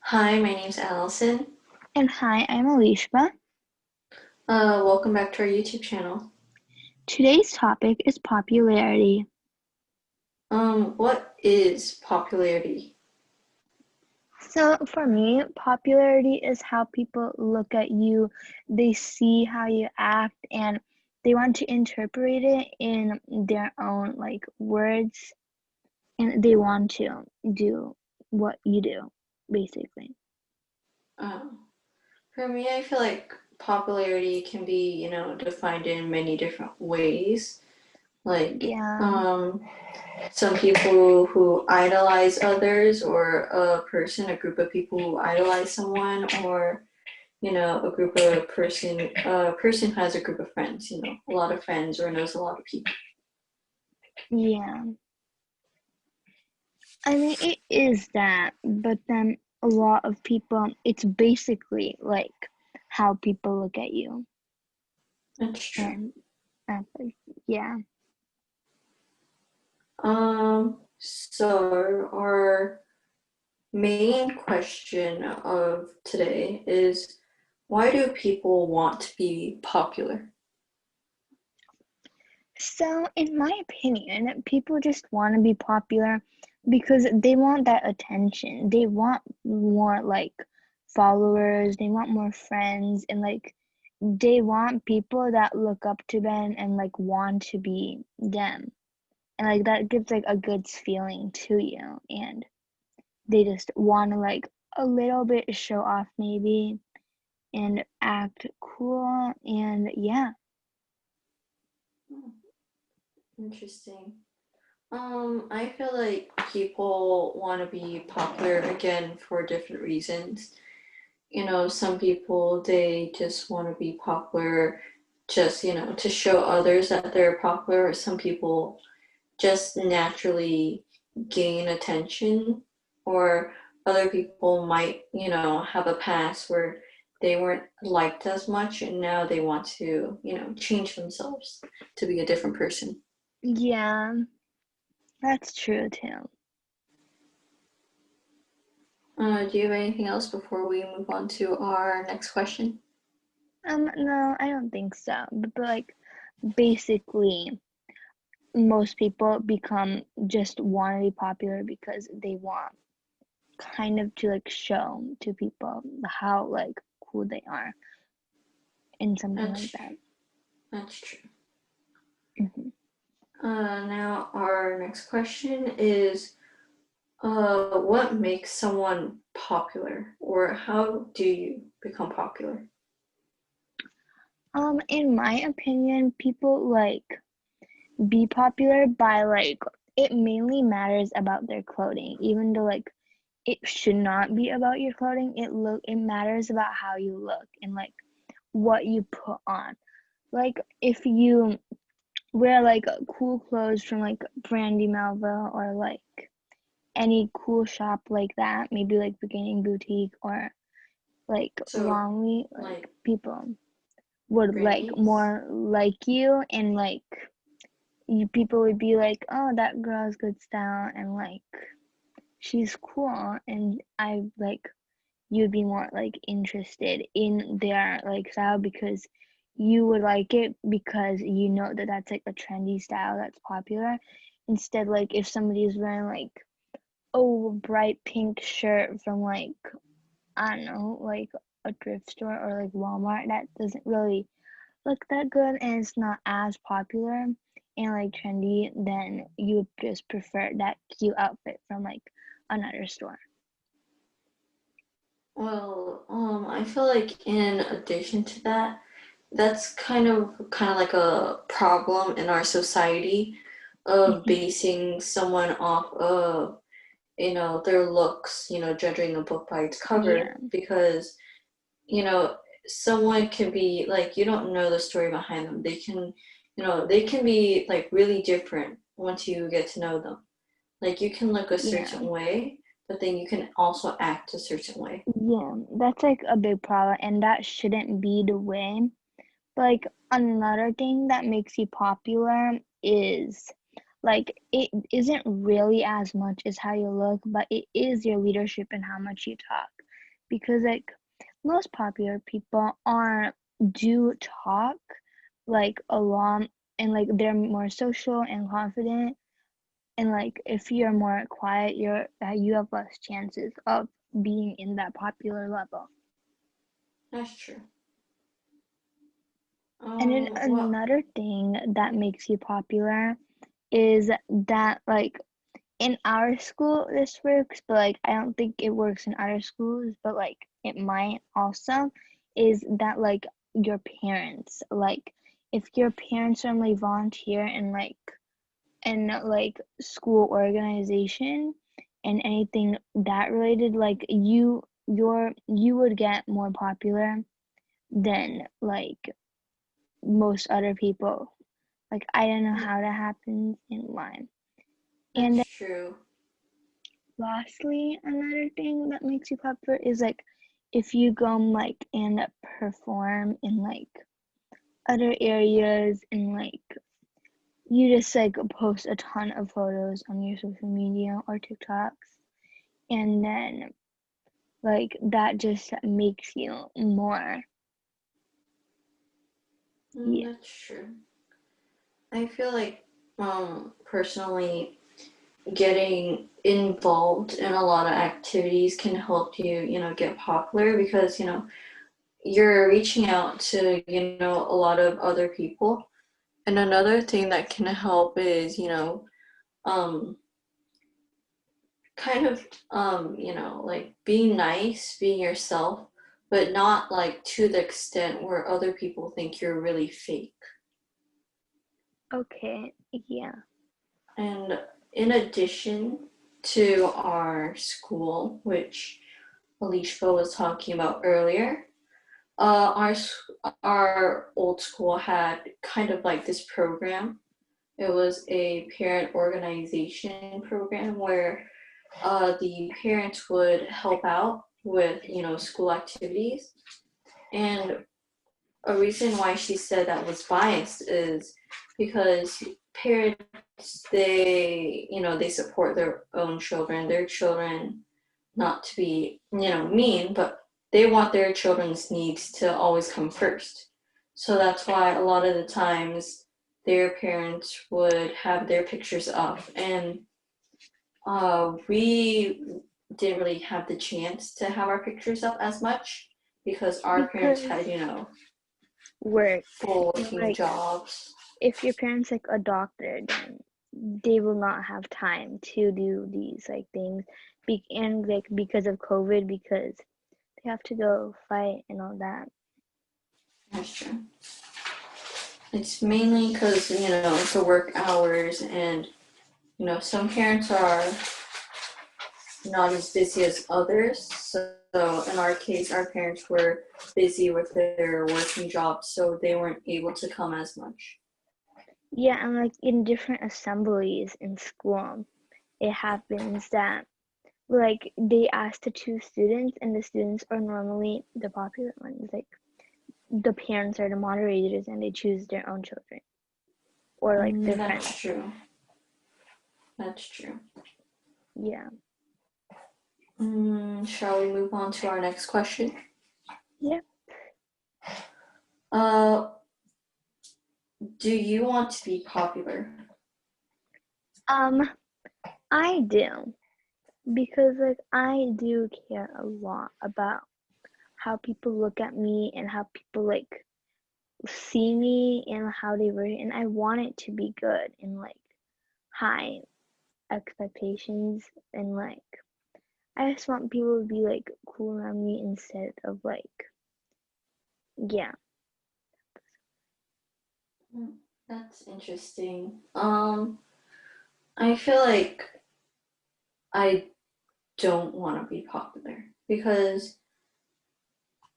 Hi, my name's Allison. And hi, I'm �々𝘴. Welcome back to our YouTube channel. Today's topic is popularity. What is popularity? So for me, popularity is how people look at you, they see how you act, and they want to interpret it in their own words, and they want to do what you do, basically. For me, I feel like popularity can be, defined in many different ways. Yeah. Some people who idolize others, or a group of people who idolize someone, or a person has a group of friends, a lot of friends, or knows a lot of people. Yeah. I mean, it is that, but then a lot of people, it's basically like how people look at you. That's true. And yeah. So our main question of today is, why do people want to be popular? So in my opinion, people just want to be popular because they want that attention. They want more followers, they want more friends, and they want people that look up to them and want to be them. And that gives a good feeling to you, and they just want to a little bit show off maybe and act cool, and yeah. Interesting. I feel like people want to be popular again for different reasons. Some people, they just want to be popular just, to show others that they're popular, or some people just naturally gain attention, or other people might, have a past where they weren't liked as much, and now they want to, change themselves to be a different person. Yeah, that's true too. Do you have anything else before we move on to our next question? No, I don't think so. But basically, most people become just want to be popular because they want kind of to show to people how cool they are and something like that. That's true. Mm-hmm. Now our next question is, what makes someone popular, or how do you become popular? In my opinion, people be popular by it mainly matters about their clothing, even though it should not be about your clothing. It matters about how you look and what you put on. If you wear cool clothes from Brandy Melville or any cool shop like that, maybe Beginning Boutique or So, Longwy, people would Brandy's? more like you, and people would be oh, that girl has good style, and she's cool, and I you'd be more interested in their style because you would like it because you know that that's a trendy style that's popular. Instead, if somebody is wearing oh, bright pink shirt from I don't know, a thrift store or Walmart, that doesn't really look that good and it's not as popular and trendy, then you would just prefer that cute outfit from another store. Well, I feel like in addition to that, that's kind of like a problem in our society of Mm-hmm. basing someone off of, their looks, judging a book by its Yeah. cover, because, you know, someone can be like, you don't know the story behind them. They can be like really different once you get to know them. Like, you can look a Yeah. certain way, but then you can also act a certain way. Yeah, that's a big problem, and that shouldn't be the way. Another thing that makes you popular is it isn't really as much as how you look, but it is your leadership and how much you talk. because like most popular people do talk like a lot, and like they're more social and confident, and like if you're more quiet, you have less chances of being in that popular level. That's true. And then Well, another thing that makes you popular is that like in our school this works, but like I don't think it works in other schools, but like it might also, is that like your parents, like if your parents normally volunteer in like school organization and anything that related, like you would get more popular than like most other people. Like I don't know how that happens and why. that's And true. lastly, another thing that makes you popular is like if you go like and perform in like other areas, and like you just like post a ton of photos on your social media or TikToks, and then like that just makes you more. Yeah. That's true. I feel like, personally, getting involved in a lot of activities can help you, get popular because, you're reaching out to, a lot of other people. And another thing that can help is, um, kind of, like being nice, being yourself, but not like to the extent where other people think you're really fake. Okay. Yeah. And in addition to our school, which Alishka was talking about earlier, our old school had kind of like this program. It was a parent organization program where the parents would help out with, school activities. And a reason why she said that was biased is because parents, they support their own children, their children, not to be, mean, but they want their children's needs to always come first. So that's why a lot of the times their parents would have their pictures up, and we didn't really have the chance to have our pictures up as much because our parents Because had, work, full and working like jobs. if your parents like a doctor, then they will not have time to do these like things. And like because of COVID, because they have to go fight and all that. That's true. It's mainly because, the work hours, and, some parents are not as busy as others. So in our case, our parents were busy with their working jobs, so they weren't able to come as much. Yeah, and like in different assemblies in school, it happens that like they ask to choose students, and the students are normally the popular ones. Like the parents are the moderators, and they choose their own children or like their That's friends. true. That's true. Yeah. Shall we move on to our next question? Yeah. Do you want to be popular? I do, because like I do care a lot about how people look at me and how people like see me and how they rate, and I want it to be good and like high expectations, and like I just want people to be like cool around me instead of like, yeah. That's interesting. I feel like I don't want to be popular because,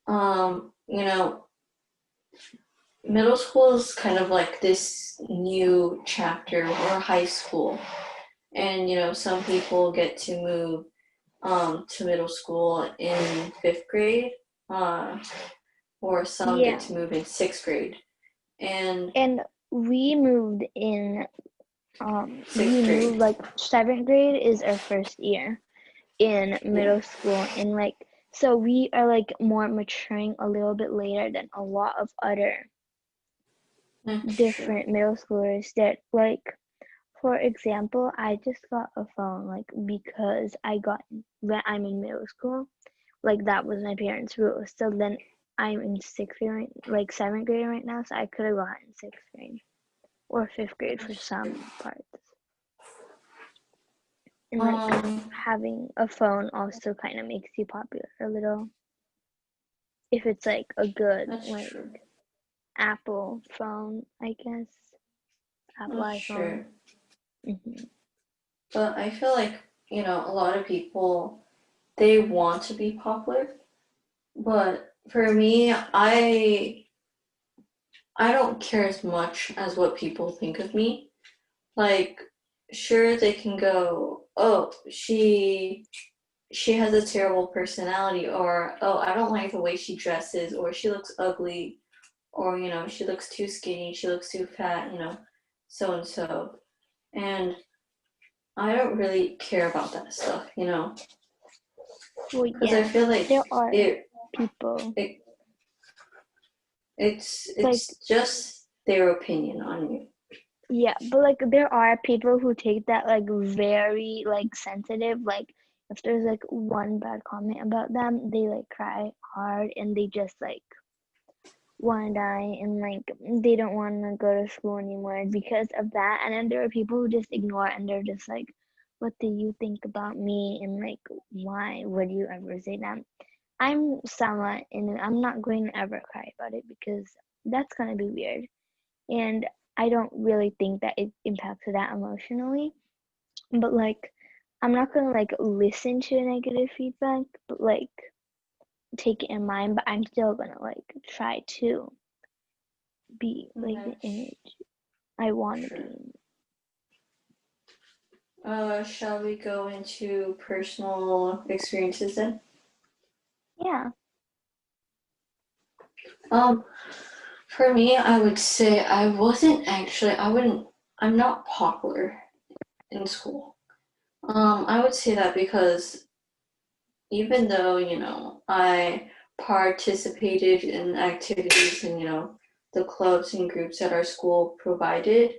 you know, middle school is kind of like this new chapter or high school. And, some people get to move to middle school in fifth grade, uh, or some get Yeah. to move in sixth grade. And And we moved in sixth grade. like seventh grade is our first year in middle school, and like So we are like more maturing a little bit later than a lot of other That's true. different middle schoolers that like, for example, I just got a phone like because I got when I'm in middle school, like that was my parents' rule. So then I'm in sixth grade, like seventh grade right now, so I could have gotten sixth grade or fifth grade for That's true. some parts. And like Um, having a phone also kind of makes you popular a little if it's like a good that's like true. Apple phone, I guess. Apple That's iPhone. true. Hmm. But I feel like, a lot of people, they want to be popular. But for me, I don't care as much as what people think of me. Like, sure, they can go, oh, she has a terrible personality, or oh, I don't like the way she dresses, or she looks ugly, or she looks too skinny, she looks too fat, so and so. And I don't really care about that stuff, Well, because I yeah, feel like there are it people it like, it's just their opinion on you. yeah, but like there are people who take that like very like sensitive. Like if there's like one bad comment about them, they like cry hard and they just like want to die and like they don't want to go to school anymore because of that. And then there are people who just ignore and they're just like, what do you think about me? And like, why would you ever say that? I'm somewhat, and I'm not going to ever cry about it because that's gonna be weird. And I don't really think that it impacts that emotionally. But like, I'm not gonna like listen to negative feedback, but like take it in mind. But I'm still gonna like try to be like the That's image I want to true. be. Shall we go into personal experiences then? Yeah. Um, for me, I would say I'm not popular in school. I would say that because even though, I participated in activities and, the clubs and groups that our school provided,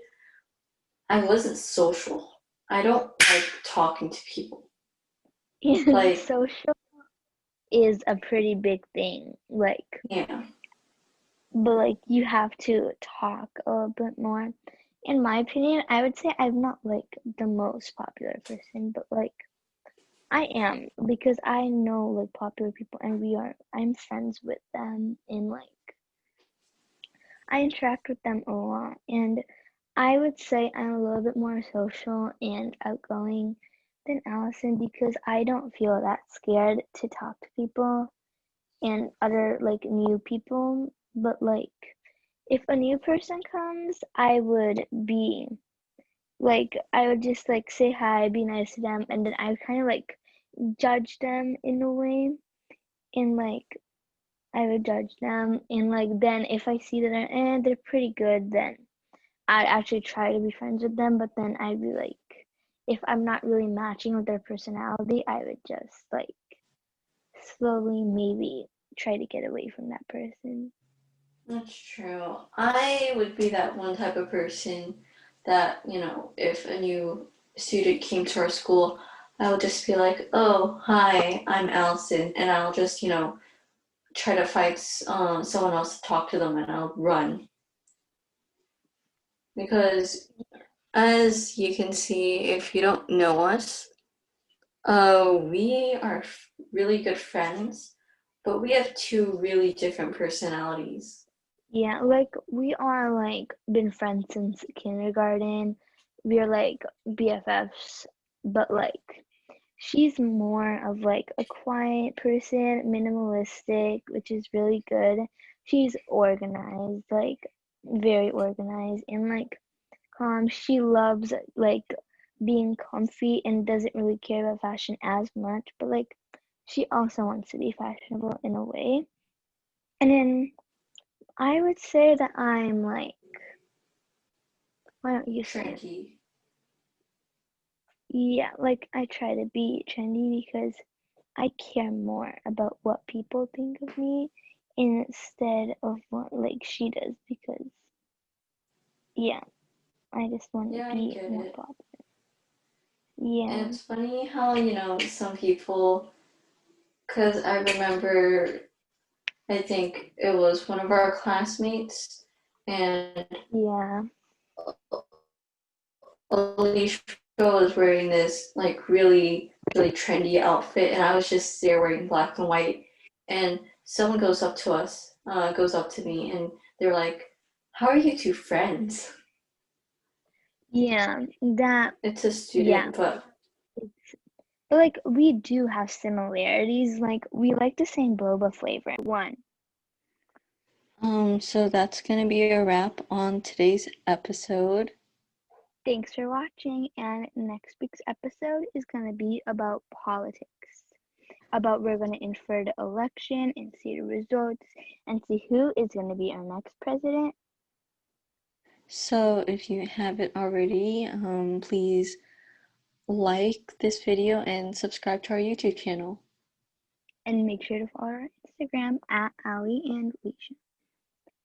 I wasn't social. I don't like talking to people. Like, Social is a pretty big thing. Like, yeah, but like you have to talk a little bit more. In my opinion, I would say I'm not like the most popular person, but like I am because I know like popular people and I'm friends with them and like I interact with them a lot and I would say I'm a little bit more social and outgoing than Allison because I don't feel that scared to talk to people and other like new people, but like if a new person comes, I would just like say hi, be nice to them, and then I would kind of like judge them in a way, and like I would judge them, and like then if I see that they're pretty good, then I'd actually try to be friends with them, but then I'd be like, if I'm not really matching with their personality, I would just like slowly maybe try to get away from that person. that's true. I would be that one type of person that, if a new student came to our school, I would just be like, oh, hi, I'm Allison. And I'll just, try to find someone else to talk to them and I'll run. Because as you can see, if you don't know us, we are really good friends, but we have two really different personalities. Yeah, like we are like been friends since kindergarten. We're like BFFs, but like she's more of like a quiet person, minimalistic, which is really good. She's organized, like very organized and like calm. She loves like being comfy and doesn't really care about fashion as much, but like she also wants to be fashionable in a way. And then I would say that I'm like, why don't you say it? Trendy. Yeah, like I try to be trendy because I care more about what people think of me instead of what like she does, because yeah, I just want to Yeah, I be get more it. popular. And Yeah. it's funny how, some people, because I remember, I think it was one of our classmates, and Yeah. Alicia was wearing this like really, really trendy outfit, and I was just there wearing black and white. And someone goes up to me, and they're like, "How are you two friends?" Yeah. That It's a yeah. student, but It's but like we do have similarities. Like we like the same boba flavor. One. so that's gonna be a wrap on today's episode. Thanks for watching, and next week's episode is gonna be about politics. About we're gonna infer the election and see the results and see who is gonna be our next president. So if you haven't already, please like this video and subscribe to our YouTube channel. And make sure to follow our Instagram at Alli and Lisha.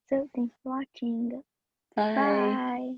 So thanks for watching. Bye. Bye.